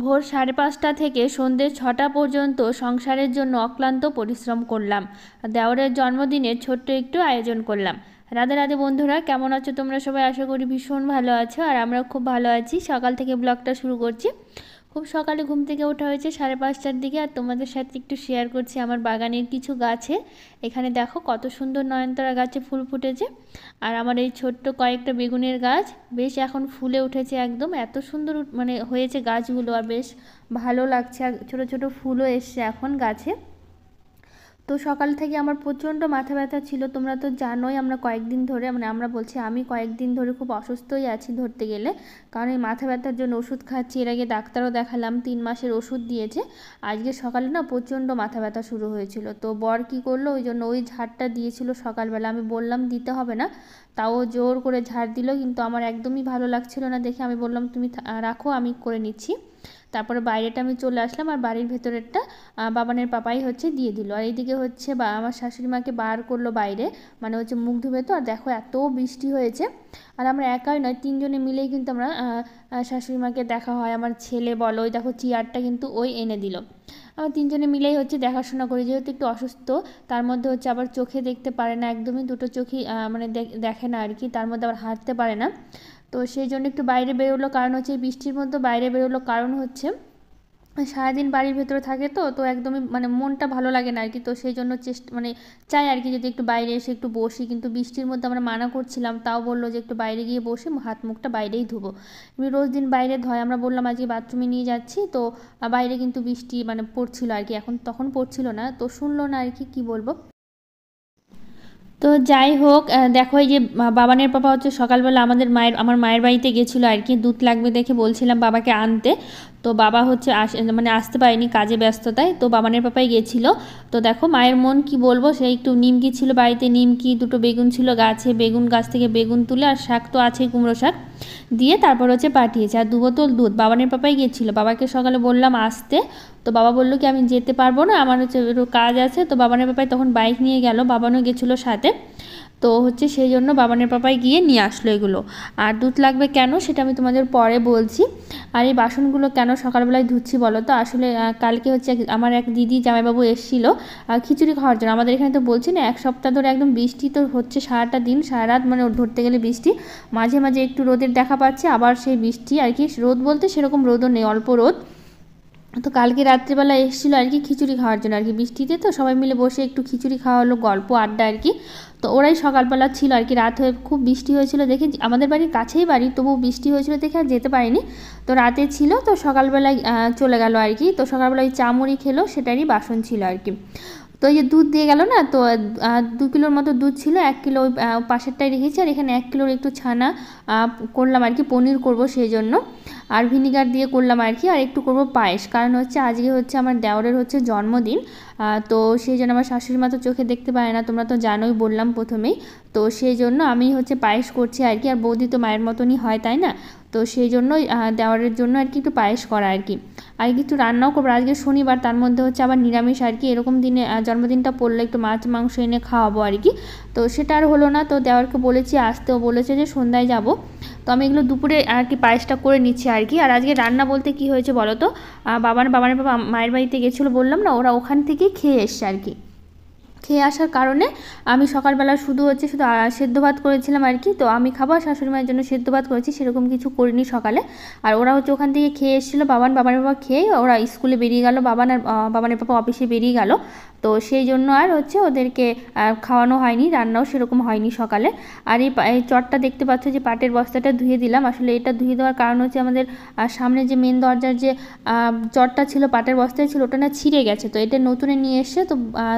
ভোর 5:30 থেকে সন্ধ্যে 6টা পর্যন্ত সংসারের জন্য অক্লান্ত পরিশ্রম করলাম। দেওরের জন্মদিনের ছোট্ট একটু আয়োজন করলাম। রাধে রাধে বন্ধুরা, কেমন আছো তোমরা সবাই? আশা করি ভীষণ ভালো আছো, আর আমরা খুব ভালো আছি। সকাল থেকে ব্লগটা শুরু করছি। খুব সকালে ঘুম থেকে ওঠা হয়েছে 5:30টার দিকে, আর তোমাদের সাথে একটু শেয়ার করছি আমার বাগানের কিছু গাছে। এখানে দেখো কত সুন্দর নয়নতারা গাছে ফুল ফুটেছে। আর আমার এই ছোট্ট কয়েকটা বেগুনের গাছ বেশ এখন ফুলে উঠেছে, একদম এত সুন্দর মানে হয়েছে গাছগুলো, আর বেশ ভালো লাগছে। আর ছোটো ছোটো ফুলও এসছে এখন গাছে। তো সকাল থেকে আমার প্রচণ্ড মাথা ব্যথা ছিল, তোমরা তো জানোই। আমরা কয়েকদিন ধরে, মানে আমরা বলছি আমি কয়েকদিন ধরে খুব অসুস্থই আছি ধরতে গেলে, কারণ এই মাথা ব্যথার জন্য ওষুধ খাচ্ছি। এর আগে ডাক্তারও দেখালাম, 3 মাসের ওষুধ দিয়েছে। আজকে সকালে না প্রচণ্ড মাথা ব্যথা শুরু হয়েছিল, তো বর কী করলো, ওই জন্য ওই ঝাড়টা দিয়েছিল সকালবেলা। আমি বললাম দিতে হবে না, তাও জোর করে ঝাড় দিল, কিন্তু আমার একদমই ভালো লাগছিল না দেখে আমি বললাম তুমি রাখো, আমি করে নিচ্ছি। তারপরে বাইরেটা আমি চলে আসলাম, আর বাড়ির ভেতরেরটা বাবানের পাপাই হচ্ছে দিয়ে দিল। আর এইদিকে হচ্ছে বা আমার শাশুড়ি মাকে বার করলো বাইরে, মানে হচ্ছে মুখ ধুবে। তো আর দেখো এত বৃষ্টি হয়েছে, আর আমরা একাই নয়, 3জনে মিলেই কিন্তু আমরা শাশুড়ি মাকে দেখা হয়। আমার ছেলে বলো, ওই দেখো চেয়ারটা কিন্তু ওই এনে দিল। আমরা 3জনে মিলেই হচ্ছে দেখাশোনা করি, যেহেতু একটু অসুস্থ। তার মধ্যে হচ্ছে আবার চোখে দেখতে পারে না, একদমই দুটো চোখই মানে দেখে না আর কি, তার মধ্যে আবার হাঁটতে পারে না। তো সেই জন্য একটু বাইরে বেরোলো, কারণ হচ্ছে বৃষ্টির মধ্যে বাইরে বেরোলো, কারণ হচ্ছে সারাদিন বাড়ির ভেতরে থাকে, তো তো একদমই মানে মনটা ভালো লাগে না আর কি। তো সেই জন্য মানে চাই আর কি যদি একটু বাইরে এসে একটু বসি, কিন্তু বৃষ্টির মধ্যে আমরা মানা করছিলাম, তাও বললো যে একটু বাইরে গিয়ে বসে হাত মুখটা বাইরেই ধুবো। এমনি রোজ দিন বাইরে ধয়, আমরা বললাম আজকে বাথরুমে নিয়ে যাচ্ছি, তো বাইরে কিন্তু বৃষ্টি মানে পড়ছিল আর কি, এখন তখন পড়ছিল না, তো শুনলো না আর কি, কী বলবো। তো যাই হোক, দেখো এই যে বাবানের পাপা হচ্ছে সকালবেলা আমার মায়ের বাড়িতে গেছিলো আর কি, দুধ লাগবে দেখে বলছিলাম বাবাকে আনতে। তো বাবা হচ্ছে মানে আসতে পারেনি, কাজে ব্যস্ততায়, তো বাবানের পাপাই গেছিলো। তো দেখো মায়ের মন কি বলবো, সেই একটু নিমকি ছিল বাড়িতে, নিমকি, দুটো বেগুন ছিল গাছে, বেগুন গাছ থেকে বেগুন তুলে, আর শাক তো আছেই, কুমড়ো শাক দিয়ে তারপর হচ্ছে পাঠিয়েছে। আর 2 বোতল দুধ বাবানের পাপাই গেছিলো, বাবাকে সকালে বললাম আসতে। তো বাবা বললো কি আমি যেতে পারবো না, আমার হচ্ছে একটু কাজ আছে। তো বাবানের পাপাই তখন বাইক নিয়ে গেল, বাবানও গেছিলো সাথে। তো হচ্ছে সেই জন্য বাবানের পাপাই গিয়ে নিয়ে আসলো এগুলো। আর দুধ লাগবে কেন সেটা আমি তোমাদের পরে বলছি। আর এই বাসনগুলো কেন সকালবেলায় ধুচ্ছি বলো তো, আসলে কালকে হচ্ছে আমার এক দিদি জামাইবাবু এসেছিলো খিচুড়ি খাওয়ার জন্য। আমাদের এখানে তো বলছি না 1 সপ্তাহ ধরে একদম বৃষ্টি তো হচ্ছে, সারাটা দিন সারা রাত, মানে ধরতে গেলে বৃষ্টি। মাঝে মাঝে একটু রোদের দেখা পাচ্ছে, আবার সেই বৃষ্টি আর কি, রোদ বলতে সেরকম রোদও নেই, অল্প রোদ। তো কালকে রাত্রিবেলা এসেছিলো আর কি খিচুড়ি খাওয়ার জন্য আর কি, বৃষ্টিতে তো সবাই মিলে বসে একটু খিচুড়ি খাওয়া হলো, গল্প আড্ডা আর কি। তো ওরাই সকালবেলা ছিল আর কি, রাত হয়ে খুব বৃষ্টি হয়েছিল দেখে, আমাদের বাড়ির কাছেই বাড়ি, তবু বৃষ্টি হয়েছিল দেখে আর যেতে পারিনি। তো রাতে ছিল, তো সকালবেলায় চলে গেল আর কি। তো সকালবেলায় চা মুড়ি খেলো, সেটারই বাসন ছিল আর কি। তো এই যে দুধ দিয়ে গেল না, তো 2 কিলোর মতো দুধ ছিল, 1 কিলো ওই পাশেরটাই রেখেছি, আর এখানে 1 কিলোর একটু ছানা করলাম আর কি, পনির করব সেই জন্য। আর ভিনিগার দিয়ে করলাম আর কি, আর একটু করব পায়েস, কারণ হচ্ছে আজকে হচ্ছে আমার দেওরের হচ্ছে জন্মদিন। তো সেই জন্য আমার শাশুড়ি মা তো চোখে দেখতে পায় না, তোমরা তো জানোই, বললাম প্রথমেই। তো সেই জন্য আমি হচ্ছে পায়েস করছি আর কি, আর বৌদি তো মায়ের মতনই হয় তাই না। তো সেই জন্যই দেওয়ারের জন্য আর কি একটু পায়েস করা আর কি। আর একটু রান্নাও করবো, আজকে শনিবার, তার মধ্যে হচ্ছে আবার নিরামিষ আর কি, এরকম দিনে জন্মদিনটা পড়লে একটু মাছ মাংস এনে খাওয়াবো আর কি। তো সেটা আর হলো না, তো দেওয়ারকে বলেছি আসতেও বলেছে যে সন্ধ্যায় যাব। তো আমি এগুলো দুপুরে আর কি পায়েসটা করে নিচ্ছি আর কি। আর আজকে রান্না বলতে কি হয়েছে বলো তো, বাবার বাবা মায়ের বাড়িতে গেছিলো বললাম না, ওরা ওখান থেকেই খেয়ে এসছে আর কি। খেয়ে আসার কারণে আমি সকালবেলা শুধু সেদ্ধ ভাত করেছিলাম আর কি। তো আমি খাবো, শাশুড়ি মায়ের জন্য সেদ্ধ ভাত করেছি, সেরকম কিছু করিনি সকালে। আর ওরা হচ্ছে ওখান থেকে খেয়ে এসেছিলো, বাবানের বাবা খেয়ে ওরা স্কুলে বেরিয়ে গেল, বাবানের বাবা অফিসে বেরিয়ে গেল। তো সেই জন্য আর হচ্ছে ওদেরকে খাওয়ানো হয়নি, রান্নাও সেরকম হয়নি সকালে। আর এই চটটা দেখতে পাচ্ছ যে পাটের বস্তাটা ধুয়ে দিলাম, আসলে এটা ধুয়ে দেওয়ার কারণ হচ্ছে আমাদের সামনে যে মেন দরজার যে চটটা ছিল, পাটের বস্তায় ছিল, ওটা না ছিঁড়ে গেছে, তো এটা নতুনে নিয়ে এসে তো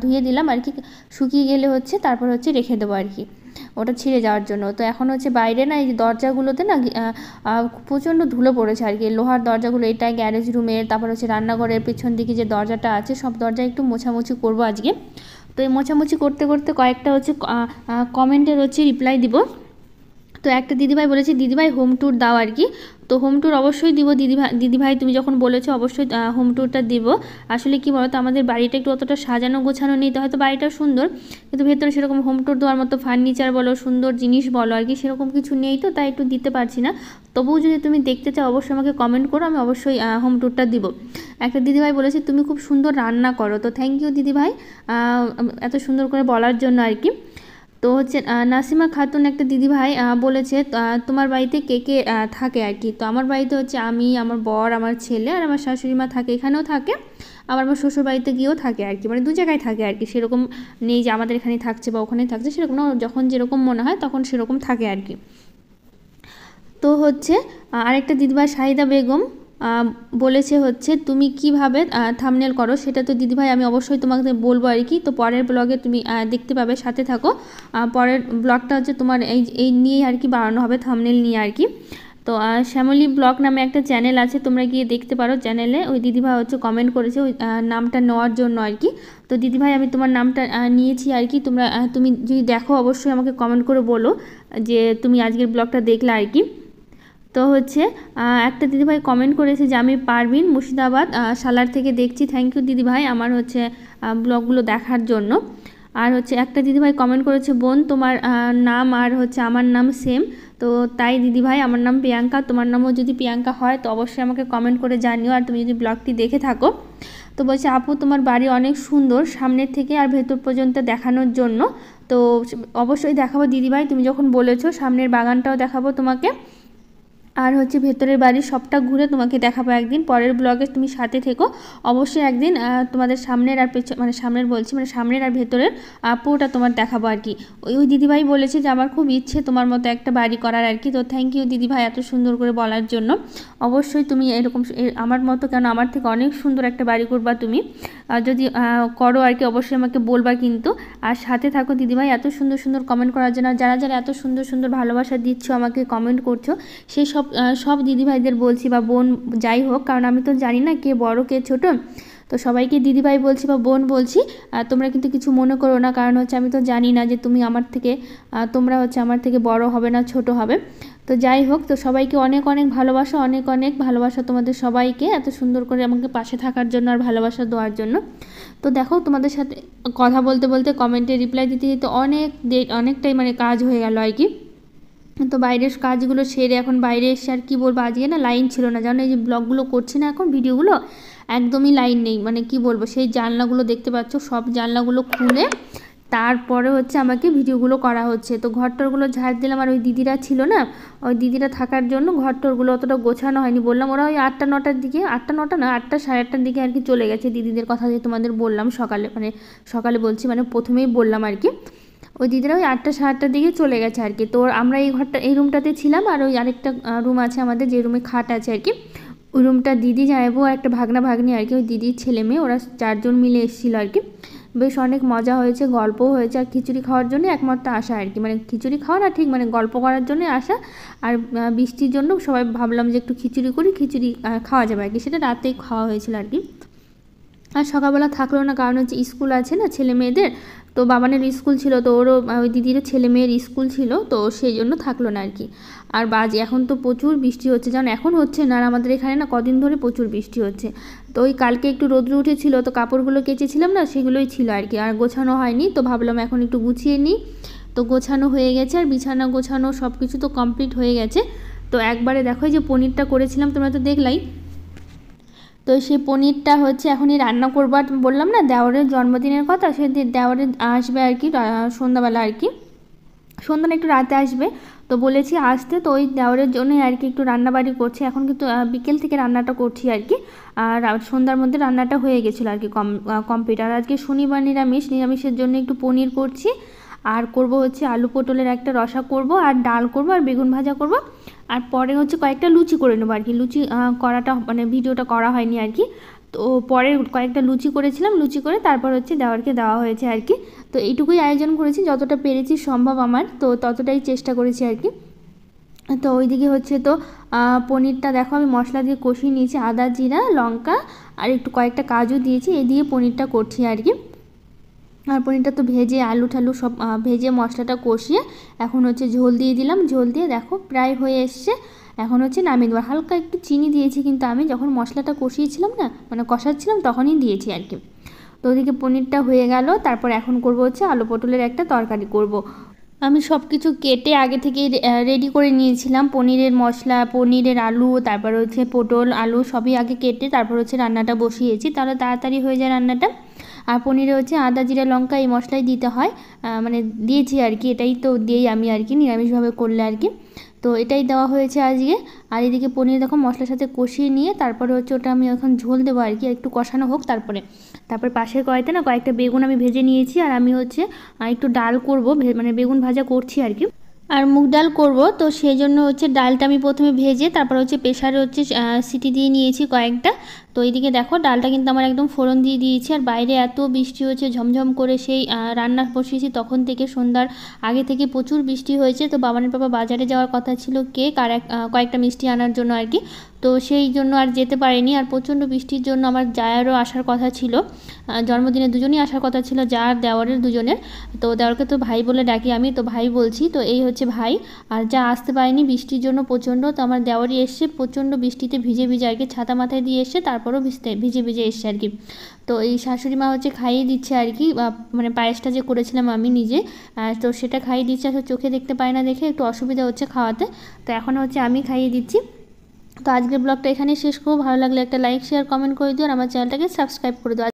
ধুয়ে দিলাম আর কি। শুকিয়ে গেলে হচ্ছে তারপর হচ্ছে রেখে দেবো আর কি, ওটা ছিঁড়ে যাওয়ার জন্য। তো এখন হচ্ছে বাইরে না এই যে দরজাগুলোতে না প্রচণ্ড ধুলো পড়েছে আর কি, লোহার দরজাগুলো, এটা গ্যারেজ রুমের, তারপর হচ্ছে রান্নাঘরের পেছন দিকে যে দরজাটা আছে, সব দরজায় একটু মোছামুছি করবো আজকে। তো এই মোছামুছি করতে করতে কয়েকটা হচ্ছে কমেন্টের হচ্ছে রিপ্লাই দিব। তো একটা দিদিভাই বলেছে দিদিভাই হোম ট্যুর দাও আর কি। তো হোম ট্যুর অবশ্যই দিব দিদিভাই, তুমি যখন বলেছো অবশ্যই হোম ট্যুরটা দিব। আসলে কি বলতো, আমাদের বাড়িটা একটু অতটা সাজানো গোছানো নেই, তো হয়তো বাড়িটা সুন্দর কিন্তু ভেতরে সেরকম হোম ট্যুর দেওয়ার মতো ফার্নিচার বলো, সুন্দর জিনিস বলো আর কি, সেরকম কিছু নেই, তো তাই একটু দিতে পারছি না। তবুও যদি তুমি দেখতে চাও অবশ্যই আমাকে কমেন্ট করো, আমি অবশ্যই হোম ট্যুরটা দিব। একটা দিদিভাই বলেছে তুমি খুব সুন্দর রান্না করো, তো থ্যাংক ইউ দিদিভাই এত সুন্দর করে বলার জন্য আর কি। তো হচ্ছে নাসিমা খাতুন একটা দিদিভাই বলেছে তোমার বাড়িতে কে কে থাকে আর কি। তো আমার বাড়িতে হচ্ছে আমি, আমার বর, আমার ছেলে আর আমার শাশুড়ি মা থাকে, এখানেও থাকে, আবার আমার শ্বশুর বাড়িতে গিয়েও থাকে আর কি, মানে দু জায়গায় থাকে আর কি, সেরকম নেই যে আমাদের এখানে থাকছে বা ওখানে থাকছে, সেরকম না, যখন যেরকম মনে হয় তখন সেরকম থাকে আর কি। তো হচ্ছে আরেকটা দিদিভাই শাহিদা বেগম বলেছে হচ্ছে তুমি কিভাবে থাম্বনেল করো, সেটা তো দিদিভাই আমি অবশ্যই তোমাকে বলবো আর কি। তো পরের ব্লগে তুমি দেখতে পাবে, সাথে থাকো। পরের ব্লগটা হচ্ছে তোমার এই নিয়েই আর কি বানানো হবে, থাম্বনেল নিয়ে আর কি। তো শ্যামলী ব্লগ নামে একটা চ্যানেল আছে, তোমরা গিয়ে দেখতে পারো চ্যানেলে। ওই দিদিভাই হচ্ছে কমেন্ট করেছে ওই নামটা নেওয়ার জন্য আর কি। তো দিদিভাই আমি তোমার নামটা নিয়েছি আর কি, তুমি যদি দেখো অবশ্যই আমাকে কমেন্ট করে বলো যে তুমি আজকের ব্লগটা দেখলে আর কি। তো হচ্ছে একটা দিদিভাই কমেন্ট করেছে যে আমি পারভিন মুর্শিদাবাদ সালার থেকে দেখছি, থ্যাংক ইউ দিদিভাই আমার হচ্ছে ব্লগগুলো দেখার জন্য। আর হচ্ছে একটা দিদিভাই কমেন্ট করেছে বোন তোমার নাম আর হচ্ছে আমার নাম সেম, তো তাই দিদিভাই আমার নাম প্রিয়াঙ্কা, তোমার নামও যদি প্রিয়াঙ্কা হয় তো অবশ্যই আমাকে কমেন্ট করে জানিও, আর তুমি যদি ব্লগটি দেখে থাকো। তো বলছে আপু তোমার বাড়ি অনেক সুন্দর সামনের থেকে আর ভেতর পর্যন্ত দেখানোর জন্য, তো অবশ্যই দেখাবো দিদিভাই, তুমি যখন বলেছো সামনের বাগানটাও দেখাবো তোমাকে, আর হচ্ছে ভেতরের বাড়ি সবটা ঘুরে তোমাকে দেখাবো একদিন, পরের ব্লগে তুমি সাথে থেকো। অবশ্যই একদিন তোমাদের সামনের আর মানে সামনের বলছি মানে সামনের আর ভেতরের পুরোটা তোমার দেখাবো আর কি। ওই দিদিভাই বলেছে যে আমার খুব ইচ্ছে তোমার মতো একটা বাড়ি করার আর কি। তো থ্যাংক ইউ দিদিভাই এত সুন্দর করে বলার জন্য। অবশ্যই তুমি এরকম আমার মতো কেন, আমার থেকে অনেক সুন্দর একটা বাড়ি করবা তুমি, যদি করো আর কি অবশ্যই আমাকে বলবা কিন্তু। আর সাথে থাকো দিদিভাই এত সুন্দর সুন্দর কমেন্ট করার জন্য, যারা যারা এত সুন্দর সুন্দর ভালোবাসা দিচ্ছ আমাকে কমেন্ট করছো, সেই সব দিদিভাইদের বলছি বা বোন যাই হোক, কারণ আমি তো জানি না কে বড় কে ছোট, তো সবাইকে দিদিভাই বলছি বা বোন বলছি। তোমরা কিন্তু কিছু মনে করো না, কারণ হচ্ছে আমি তো জানি না যে তুমি আমার থেকে তোমরা হচ্ছে আমার থেকে বড় হবে না ছোট হবে। তো যাই হোক, তো সবাইকে অনেক অনেক ভালোবাসা, অনেক অনেক ভালোবাসা তোমাদের সবাইকে এত সুন্দর করে আমাকে পাশে থাকার জন্য আর ভালোবাসা দেওয়ার জন্য। তো দেখো তোমাদের সাথে কথা বলতে বলতে কমেন্টে রিপ্লাই দিতে দিতে অনেকটাই মানে কাজ হয়ে গেল আর কি। তো বাইরের কাজগুলো সেরে এখন বাইরে এসে আর কি বলবো, আজকে না লাইন ছিল না, জানো এই যে ব্লগগুলো করছি না এখন ভিডিওগুলো, একদমই লাইন নেই, মানে কি বলবো, সেই জানলাগুলো দেখতে পাচ্ছ সব জানলাগুলো খুলে তারপরে হচ্ছে আমাকে ভিডিওগুলো করা হচ্ছে। তো ঘরটরগুলো ঝাড় দিলাম, আর ওই দিদিরা ছিল না, ওই দিদিরা থাকার জন্য ঘরটরগুলো অতটা গোছানো হয়নি, বললাম ওরা ওই 8টা 9টার দিকে, 8টা 9টা না 8টা সাড়ে 8টার দিকে আর কি চলে গেছে, দিদিদের কথা যে তোমাদের বললাম সকালে, মানে সকালে বলছি মানে প্রথমেই বললাম আর কি। ওই দিদিরা ওই 8টা সাড়ে 8টার দিকে চলে গেছে আর কি। তো আমরা এই রুমটাতে ছিলাম, আর ওই আরেকটা রুম আছে আমাদের, যে রুমে খাট আছে আর কি, ওই রুমটা দিদি যাইবো আর একটা ভাগনা ভাগ্নি আর কি, ওই দিদির ছেলে মেয়ে ওরা 4জন মিলে এসেছিলো আর কি। বেশ অনেক মজা হয়েছে, গল্পও হয়েছে, আর খিচুড়ি খাওয়ার জন্য একমাত্র আসা আর কি, মানে খিচুড়ি খাওয়া না ঠিক মানে গল্প করার জন্য আসা। আর বৃষ্টির জন্য সবাই ভাবলাম যে একটু খিচুড়ি করি, খিচুড়ি খাওয়া যাবে আর কি, সেটা রাতেই খাওয়া হয়েছিল আর কি। আর সকালবেলা থাকলো না, কারণ হচ্ছে স্কুল আছে না ছেলে মেয়েদের, তো বাবানের স্কুল ছিল, তো ওরও ওই দিদিরও ছেলে মেয়ের স্কুল ছিল, তো সেই জন্য থাকলো না আর কি। আর এখন তো প্রচুর বৃষ্টি হচ্ছে, যেমন এখন হচ্ছে না, আর আমাদের এখানে না কদিন ধরে প্রচুর বৃষ্টি হচ্ছে। তো ওই কালকে একটু রোদ্র উঠেছিল, তো কাপড়গুলো কেচেছিলাম না, সেগুলোই ছিল আর কি, আর গোছানো হয়নি, তো ভাবলাম এখন একটু গুছিয়ে নিই। তো গোছানো হয়ে গেছে, আর বিছানা গোছানো সব কিছু তো কমপ্লিট হয়ে গেছে। তো একবারে দেখো যে পনিরটা করেছিলাম তোমরা তো দেখলাই, তো সেই পনিরটা হচ্ছে এখনই রান্না করবো। আর বললাম না দেওরের জন্মদিনের কথা, সে দেওরে আসবে আর কি সন্ধ্যাবেলা আর কি, সন্ধ্যা একটু রাতে আসবে, তো বলেছি আসতে, তো ওই দেওরের জন্যই আর কি একটু রান্নাবাড়ি করছি এখন, কিন্তু বিকেল থেকে রান্নাটা করছি আর কি। আর সন্ধ্যার মধ্যে রান্নাটা হয়ে গেছিলো আর কি কমপ্লিট। আর আজকে শনিবার নিরামিষের জন্য একটু পনির করছি, আর করব হচ্ছে আলু পটলের একটা রসা করব, আর ডাল করব, আর বেগুন ভাজা করব, আর পরে হচ্ছে কয়েকটা লুচি করে নেবো আর কি। লুচি করাটা মানে ভিডিওটা করা হয়নি আর কি, তো পরে কয়েকটা লুচি করেছিলাম, লুচি করে তারপর হচ্ছে দেওয়ারকে দেওয়া হয়েছে আর কি। তো এইটুকুই আয়োজন করেছি, যতটা পেরেছি সম্ভব আমার, তো ততটাই চেষ্টা করেছি আর কি। তো ওইদিকে হচ্ছে তো পনিরটা দেখো আমি মশলা দিয়ে কষিয়ে নিয়েছি, আদা জিরা লঙ্কা আর একটু কয়েকটা কাজু দিয়েছি, এই দিয়ে পনিরটা করছি আর কি। আর পনিরটা তো ভেজে আলু ঠালু সব ভেজে মশলাটা কষিয়ে এখন হচ্ছে ঝোল দিয়ে দিলাম। ঝোল দিয়ে দেখো প্রায় হয়ে এসছে। এখন হচ্ছে নামিয়ে দেবো। হালকা একটু চিনি দিয়েছি, কিন্তু আমি যখন মশলাটা কষিয়েছিলাম না, মানে কষাচ্ছিলাম তখনই দিয়েছি আর কি। তো ওদিকে পনিরটা হয়ে গেল। তারপর এখন করব হচ্ছে আলু পটলের একটা তরকারি করব। আমি সব কিছু কেটে আগে থেকে রেডি করে নিয়েছিলাম। পনিরের মশলা, পনিরের আলু, তারপর হচ্ছে পটল আলু সবই আগে কেটে তারপর হচ্ছে রান্নাটা বসিয়েছি, তাহলে তাড়াতাড়ি হয়ে যায় রান্নাটা। আর পনিরে হচ্ছে আদা জিরা লঙ্কা এই মশলাই দিতে হয়, মানে দিয়েছি আর কি। এটাই তো দিয়েই আমি আর কি নিরামিষভাবে করলে আর কি। তো এটাই দেওয়া হয়েছে আজকে। আর এদিকে পনির দেখো মশলার সাথে কষিয়ে নিয়ে তারপরে হচ্ছে ওটা আমি এখন ঝোল দেবো আর কি, একটু কষানো হোক। তারপরে পাশের কড়াইতে না কয়েকটা বেগুন আমি ভেজে নিয়েছি। আর আমি হচ্ছে একটু ডাল করব, মানে বেগুন ভাজা করছি আর কি। আর মুগ ডাল করব, তো সেই জন্য হচ্ছে ডালটা আমি প্রথমে ভেজে তারপর হচ্ছে প্রেসারে হচ্ছে সিটি দিয়ে নিয়েছি কয়েকটা। তো এইদিকে দেখো ডালটা কিন্তু আমার একদম ফোড়ন দিয়ে দিয়েছি। আর বাইরে এত বৃষ্টি হচ্ছে ঝমঝম করে, সেই রান্না বসিয়েছি তখন থেকে, সন্ধ্যার আগে থেকে প্রচুর বৃষ্টি হয়েছে। তো বাবানের বাবা বাজারে যাওয়ার কথা ছিল কেক আর কয়েকটা মিষ্টি আনার জন্য আর কি। তো সেই জন্য আর যেতে পারিনি। আর প্রচণ্ড বৃষ্টির জন্য আমার জায়েরও আসার কথা ছিল, জন্মদিনে দুজনেই আসার কথা ছিল, যা আর দেওয়ারের দুজনের। তো দেওয়ারকে তো ভাই বলে ডাকি আমি, তো ভাই বলছি। তো এই হচ্ছে ভাই। আর যা আসতে পারেনি বৃষ্টির জন্য প্রচণ্ড। তো আমার দেওয়ারই এসছে প্রচণ্ড বৃষ্টিতে ভিজে ভিজে আর কি, ছাতা মাথায় দিয়ে এসছে, তারপরও ভিজে ভিজে এসছে আর কি। তো এই শাশুড়ি মা হচ্ছে খাইয়ে দিচ্ছে আর কি, মানে পায়েসটা যে করেছিলাম আমি নিজে, তো সেটা খাইয়ে দিচ্ছে। আসলে চোখে দেখতে পায় না দেখে একটু অসুবিধা হচ্ছে খাওয়াতে, তো এখন হচ্ছে আমি খাইয়ে দিচ্ছি। তো আজকের ব্লগটা এখানেই শেষ করবো। ভালো লাগলে একটা লাইক শেয়ার কমেন্ট করে দিও, আর আমার চ্যানেলটাকে সাবস্ক্রাইব করে দিও।